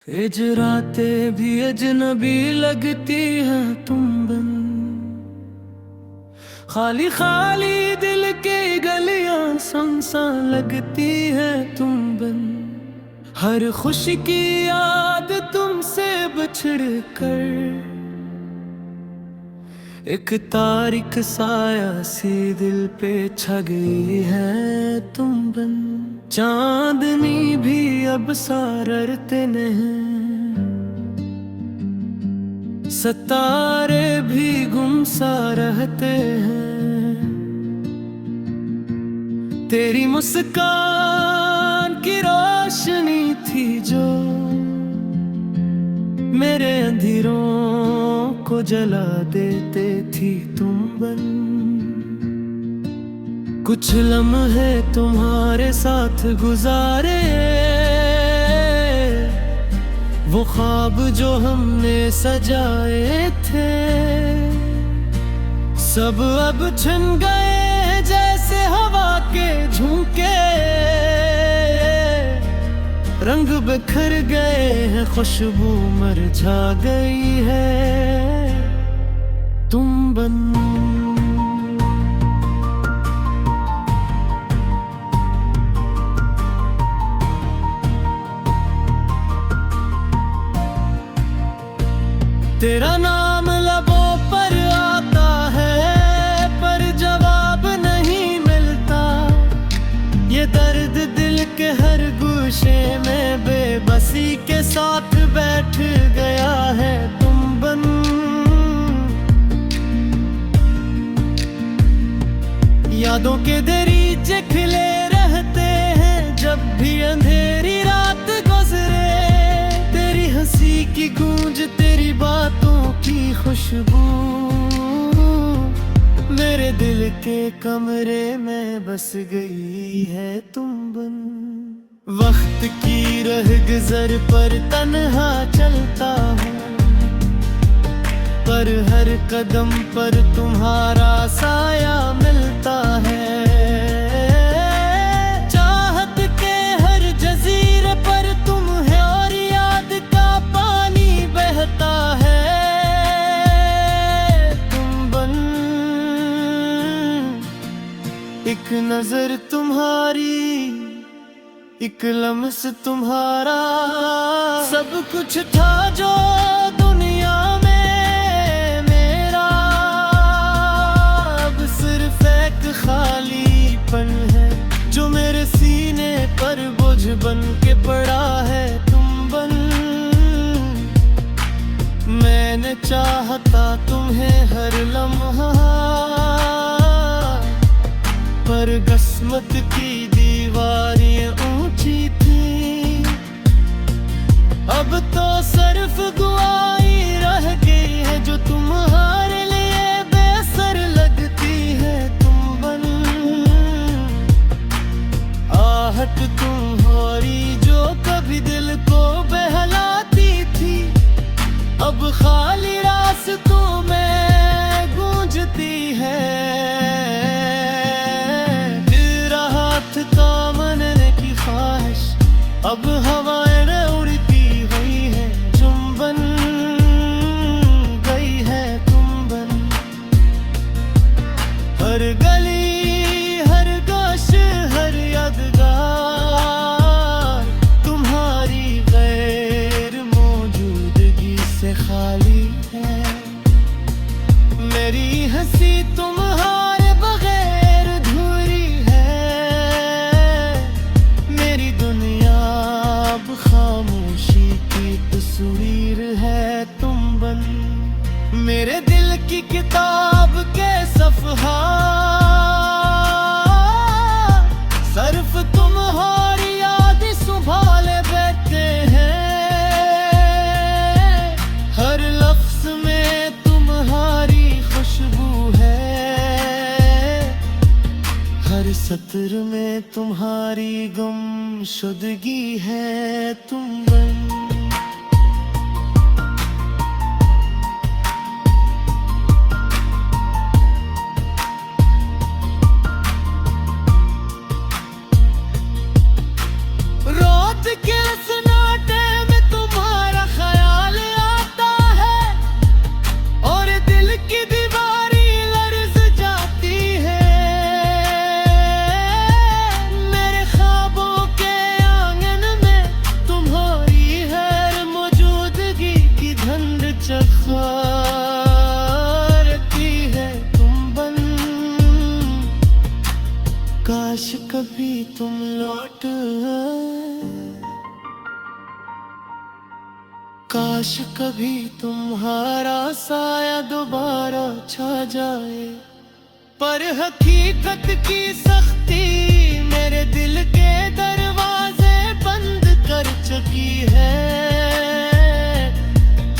हिजरातें भी अजनबी लगती हैं तुम बिन, खाली खाली दिल की गलियां सुनसान लगती हैं तुम बिन। हर खुशी की याद तुमसे बिछड़ कर एक तारीख साया सी दिल पे छा गई है तुम बिन। चांदनी भी अब सारते नहीं, सितारे भी गुमसा रहते हैं। तेरी मुस्कान की रोशनी थी जो मेरे अंधेरों को जला देते थी तुम बन। कुछ लम्हे तुम्हारे साथ गुजारे, वो ख्वाब जो हमने सजाए थे सब अब छिन गए जैसे हवा के झोंके। रंग बिखर गए हैं, खुशबू मुरझा गई है तुम बन। तेरा नाम लबों पर आता है पर जवाब नहीं मिलता। ये दर्द दिल के हर गोशे में बेबसी के साथ बैठ गया है तुम बन। यादों के दरीचे खिले रहते हैं जब भी अंधेरी रात गुजरे। तेरी हंसी की गूंज, तेरी बातों की खुशबू मेरे दिल के कमरे में बस गई है तुम बन। वक्त की रहगुजर पर तन्हा चलता हूँ, पर हर कदम पर तुम्हारा साया मिलता है। चाहत के हर जजीरे पर तुम है और याद का पानी बहता है तुम बन। एक नजर तुम्हारी, एक लम्स तुम्हारा, सब कुछ था जो दुनिया में मेरा। अब सिर्फ एक खालीपन है जो मेरे सीने पर बोझ बन के पड़ा है तुम बन। मैंने चाहता तुम्हें हर लम्हा, पर किस्मत की दीवारें ऊंची थी। अब तो सिर्फ दुआई रह गई है जो तुम्हारे लिए बेसर लगती है तुम बन। आहट तुम्हारी जो कभी दिल को बहलाती थी अब खाली रास्तों में गूंजती है। थामने की ख्वाहिश अब हवाएं उड़ती हुई है चुंबन गई है तुम बन। हर गली, हर गोश, हर यादगार तुम्हारी गैर मौजूदगी से खाली है। मेरी हंसी तुम्हारे बगैर अधूरी है। मेरी दुनिया अब खामोशी की तस्वीर है तुम बन। मेरे दिल की किताब के सफ़हा सिर्फ तुम्हारी याद संभाले बैठे हैं। हर लफ्ज़ में तुम्हारी खुशबू है, हर सत्र में तुम्हारी गुमशुदगी है तुम बन। रात के सन्नाटे में तुम्हारा कभी तुम लौट आए, काश कभी तुम्हारा साया दोबारा छा जाए। पर हकीकत की सख्ती मेरे दिल के दरवाजे बंद कर चुकी है।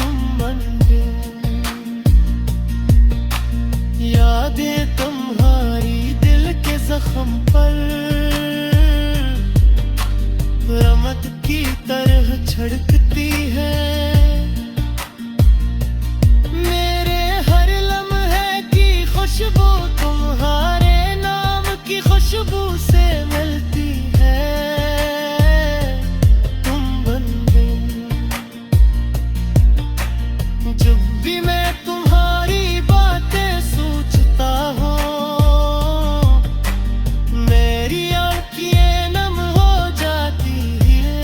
तुम बन गए, यादें तुम्हारी दिल के जख्म पर रमत की तरह छिड़कती है। मेरे हर लम्हे की खुशबू तुम्हारे नाम की खुशबू से मिलती है। तुम बन गई, जब भी मैं तुम्हारी बातें सोचता हूँ मेरी आँखें नम हो जाती है।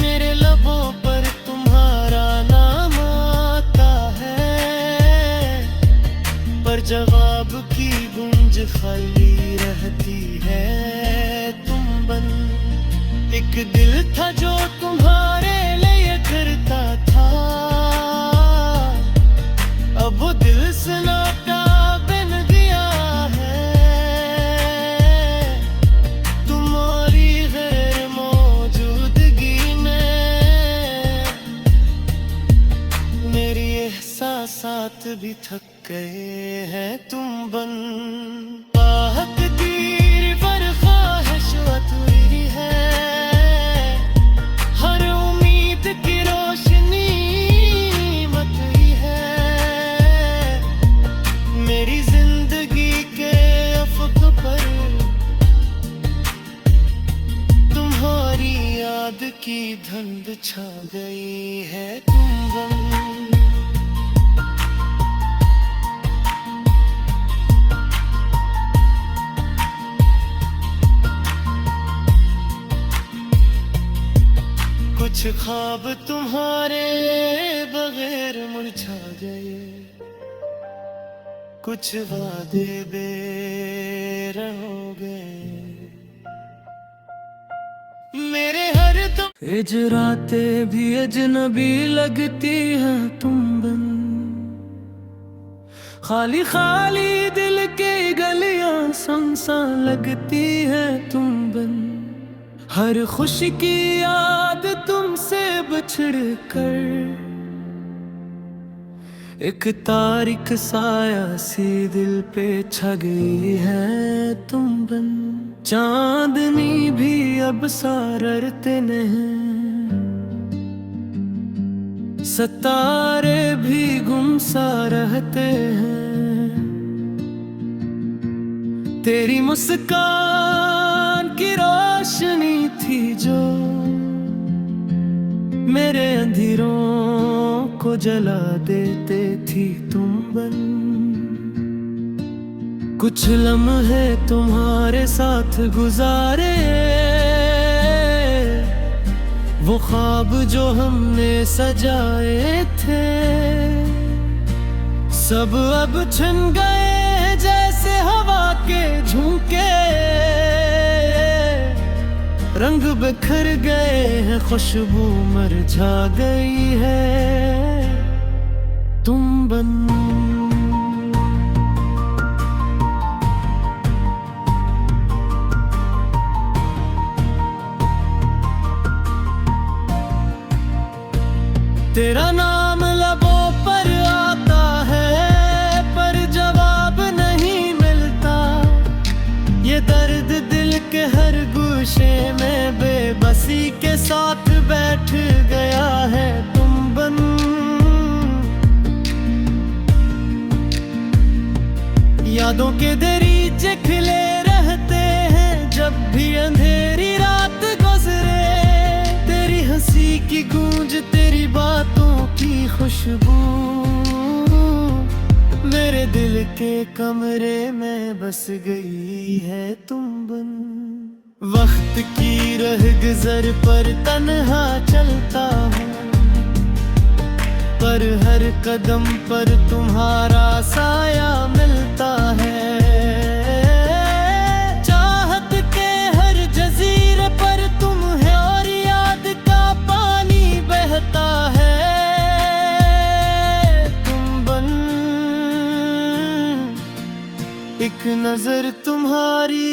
मेरे लबों पर तुम्हारा नाम आता है, पर जवाब की गूंज खाली रहती है। तुम बन एक दिल था जो तुम्हारे लिए करता था, अब वो दिल से नाता बन गया है। तुम्हारी गैर मौजूदगी में मेरी एहसासात भी थक गए हैं। तुम बन आहत तीर पर ख्वाहिश अधूरी है, हर उम्मीद की रोशनी मत ही है। मेरी जिंदगी के अफक पर तुम्हारी याद की धुंध छा गई है। तुम बन कुछ ख्वाब तुम्हारे बगैर मुरझा गए, कुछ वादे बेरंग हो गए। मेरे हर तुम हिजराते भी अजनबी लगती हैं। तुम बन खाली खाली दिल के गलियां सुनसान लगती हैं। तुम बन हर खुशी की याद तुमसे बिछड़ कर एक तारीख साया सी दिल पे छा गई है। तुम बन चांदनी भी अब सारते नहीं, सितारे भी गुमसा रहते हैं। तेरी मुस्कान की रोशनी थी जो मेरे अंधेरों को जला देते थी। तुम बन कुछ लम्हे तुम्हारे साथ गुजारे, वो ख्वाब जो हमने सजाए थे सब अब छिन गए जैसे हवा के झोंके। रंग बिखर गए हैं, खुशबू मुरझा गई है। तुम बन तेरा नाम लबों पर आता है, पर जवाब नहीं मिलता। ये दर्द दिल के हर गोशे में बेबसी के साथ बैठ गया है। तुम बन यादों के दरीचे खिले रहते हैं जब भी अंधेरी रात गुजरे। तेरी हंसी की गूंज, तेरी बातों की खुशबू मेरे दिल के कमरे में बस गई है। तुम बन वक्त की रह गुजर पर तन्हा चलता हूँ, पर हर कदम पर तुम्हारा साया मिलता है। नजर तुम्हारी,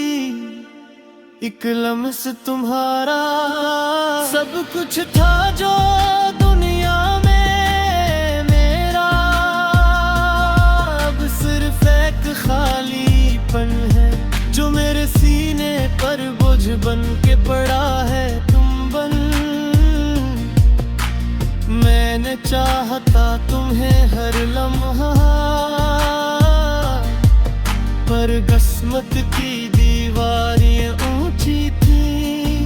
एक लम्स तुम्हारा, सब कुछ था जो दुनिया में मेरा, अब सिर्फ एक खालीपन है जो मेरे सीने पर बोझ बन के पड़ा है। तुम बन, मैंने चाहता तुम्हें हर लम्हा, पर किस्मत की दीवारें ऊंची थी।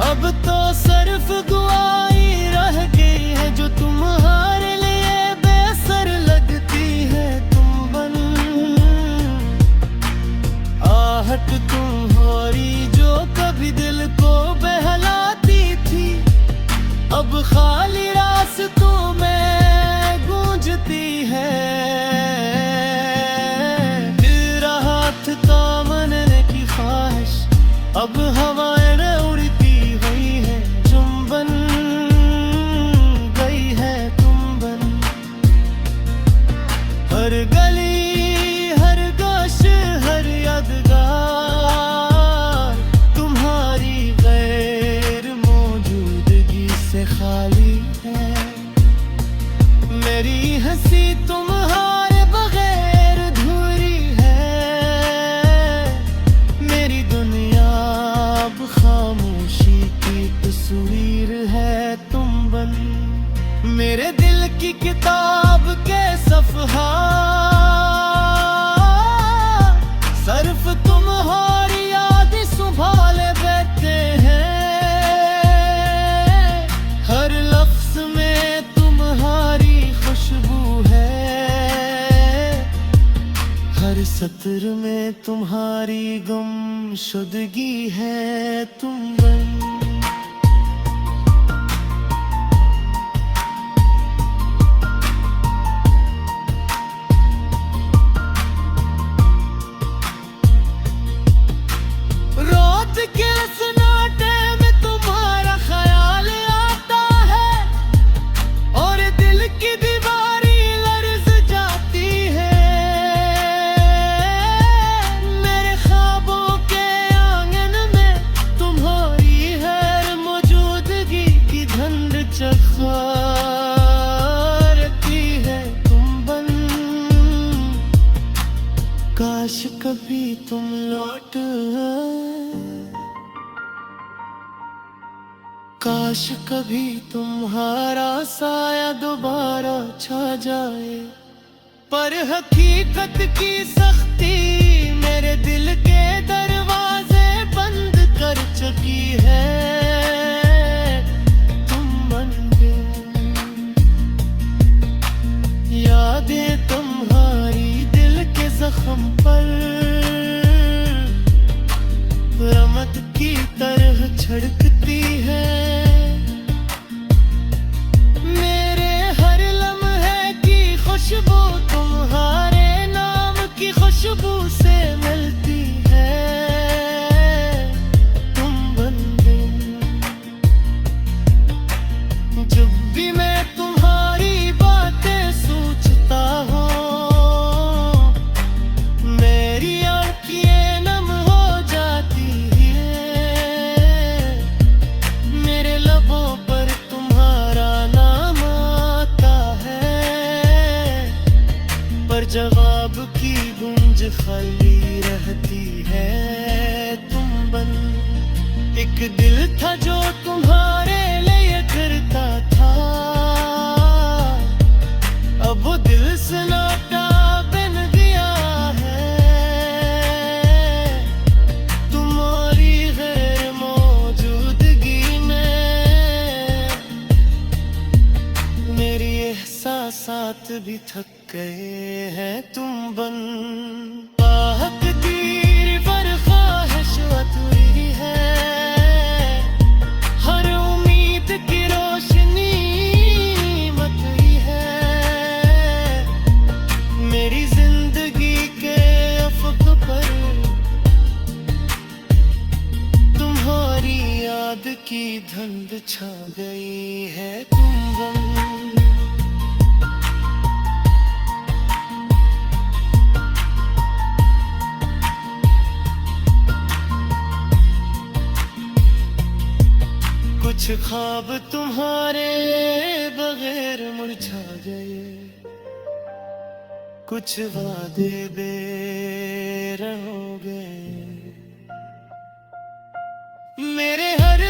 अब तो सिर्फ गवाही रह गई है जो तुम्हारे लिए बेसर लगती है। तुम बन, आहट तुम्हारी जो कभी दिल को बहलाती थी, अब खाली रास्तों में गूंजती है। तामने की ख्वाहिश अब हवाएं में उड़ती हुई है। तुम बन गई है, तुम बन, हर गली हर गोश हर यादगार तुम्हारी गैर मौजूदगी से खाली है। मेरी हंसी तुम्हारे बगैर अधूरी है, मेरी दुनिया अब खामोशी की तस्वीर है। तुम बन, मेरे दिल की किताब के सफ़हा, सिर्फ तुम्हारी याद संभाले बैठे हैं। हर लफ्ज़ में तुम्हारी खुशबू है, हर सत्र में तुम्हारी गुमशुदगी है। तुम बन, रात के सन्नाटे में तुम्हारा ख्याल आता है, और दिल की दीवारी लर्ज़ जाती है। मेरे ख्वाबों के आंगन में तुम्हारी हर मौजूदगी की धुंध चखती है। तुम बन, काश कभी तुम लौट, काश कभी तुम्हारा साया दोबारा छा जाए। पर हकीकत की सख्ती मेरे दिल के दरवाजे बंद कर चुकी है। तुम बन गए, यादें तुम्हारी दिल के जख्म पर रमत की तरह छिड़कती है। मेरे हर लम्हे की खुशबू तुम्हारे नाम की खुशबू से मिलती है। तुम बन गई, जब भी मैं तुम्हारी बातें सोचता हूँ, मेरी आँखें नम हो जाती है। मेरे लबों पर तुम्हारा नाम आता है, पर जवाब की गूंज खाली रहती है। तुम बन, एक दिल था जो तुम्हारे लिए करता था, अब वो दिल सन्नाटा बन गया है। तुम्हारी गैर मौजूदगी में मेरी एहसासात भी थक गए हैं। तुम बन, तकदीर पर ख्वाहिश अधूरी है, हर उम्मीद की रोशनी मकई है। मेरी जिंदगी के अफ़क़ पर तुम्हारी याद की धुंध छा गई है। तुम बन, कुछ ख्वाब तुम्हारे बगैर मुरझा गए, कुछ वादे बेरंग हो गए। मेरे हर